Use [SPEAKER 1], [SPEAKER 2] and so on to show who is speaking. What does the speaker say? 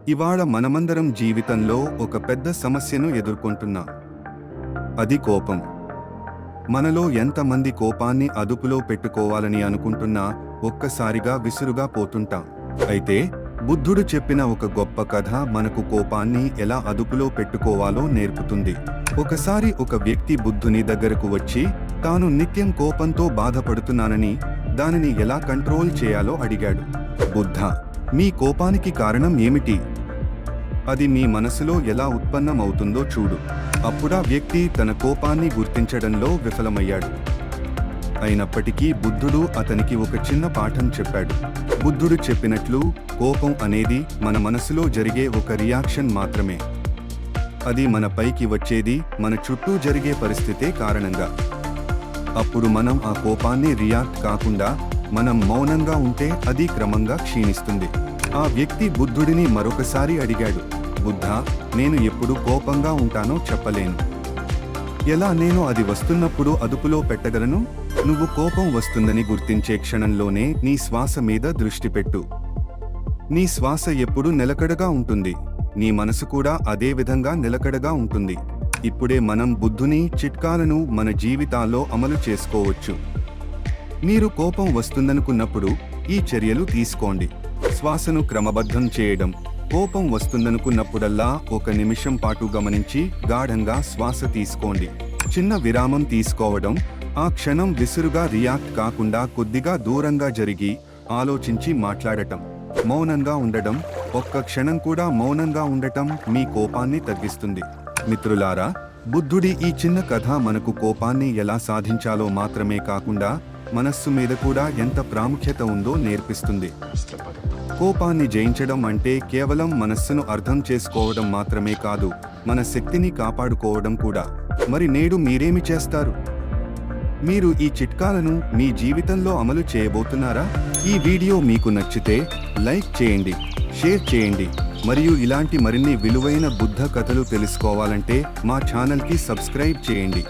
[SPEAKER 1] ఇవాళ మనమందరం జీవితంలో ఒక పెద్ద సమస్యను ఎదుర్కొంటున్నాం. అది కోపం. మనలో ఎంతమంది కోపాన్ని అదుపులో పెట్టుకోవాలని అనుకుంటున్నా ఒక్కసారిగా విసురుగా పోతుంటాం. అయితే బుద్ధుడు చెప్పిన ఒక గొప్ప కథ మనకు కోపాన్ని ఎలా అదుపులో పెట్టుకోవాలో నేర్పుతుంది. ఒకసారి ఒక వ్యక్తి బుద్ధుని దగ్గరకు వచ్చి తాను నిత్యం కోపంతో బాధపడుతున్నానని, దానిని ఎలా కంట్రోల్ చేయాలో అడిగాడు. బుద్ధా, మీ కోపానికి కారణం ఏమిటి? అది మీ మనసులో ఎలా ఉత్పన్నమవుతుందో చూడు. అప్పుడా వ్యక్తి తన కోపాన్ని గుర్తించడంలో విఫలమయ్యాడు. అయినప్పటికీ బుద్ధుడు అతనికి ఒక చిన్న పాఠం చెప్పాడు. బుద్ధుడు చెప్పినట్లు కోపం అనేది మన మనసులో జరిగే ఒక రియాక్షన్ మాత్రమే. అది మన పైకి వచ్చేది మన చుట్టూ జరిగే పరిస్థితే కారణంగా. అప్పుడు మనం ఆ కోపాన్ని రియాక్ట్ కాకుండా మనం మౌనంగా ఉంటే అది క్రమంగా క్షీణిస్తుంది. ఆ వ్యక్తి బుద్ధుడిని మరొకసారి అడిగాడు, బుద్ధా, నేను ఎప్పుడు కోపంగా ఉంటానో చెప్పలేను. ఎలా నేను అది వస్తున్నప్పుడు అదుపులో పెట్టగలను? నువ్వు కోపం వస్తుందని గుర్తించే క్షణంలోనే నీ శ్వాస మీద దృష్టి పెట్టు. నీ శ్వాస ఎప్పుడు నిలకడగా ఉంటుంది, నీ మనసు కూడా అదే విధంగా నిలకడగా ఉంటుంది. ఇప్పుడే మనం బుద్ధుని చిట్కాలను మన జీవితాల్లో అమలు చేసుకోవచ్చు. మీరు కోపం వస్తుందనుకున్నప్పుడు ఈ చర్యలు తీసుకోండి. శ్వాసను క్రమబద్ధం చేయడం. కోపం వస్తుందనుకున్నప్పుడల్లా 1 నిమిషం పాటు గమనించి గాఢంగా శ్వాస తీసుకోండి. చిన్న విరామం తీసుకోవడం. ఆ క్షణం విసురుగా రియాక్ట్ కాకుండా కొద్దిగా దూరంగా జరిగి ఆలోచించి మాట్లాడటం. మౌనంగా ఉండడం. ఒక్క క్షణం కూడా మౌనంగా ఉండటం మీ కోపాన్ని తగ్గిస్తుంది. మిత్రులారా, బుద్ధుడి ఈ చిన్న కథ మనకు కోపాన్ని ఎలా సాధించాలో మాత్రమే కాకుండా మనస్సు మీద కూడా ఎంత ప్రాముఖ్యత ఉందో నేర్పిస్తుంది. కోపాన్ని జయించడం అంటే కేవలం మనస్సును అర్థం చేసుకోవడం మాత్రమే కాదు, మన శక్తిని కాపాడుకోవడం కూడా. మరి నేడు మీరేమి చేస్తారు? మీరు ఈ చిట్కాలను మీ జీవితంలో అమలు చేయబోతున్నారా? ఈ వీడియో మీకు నచ్చితే లైక్ చేయండి, షేర్ చేయండి, మరియు ఇలాంటి మరిన్ని విలువైన బుద్ధ కథలు తెలుసుకోవాలంటే మా ఛానల్కి సబ్స్క్రైబ్ చేయండి.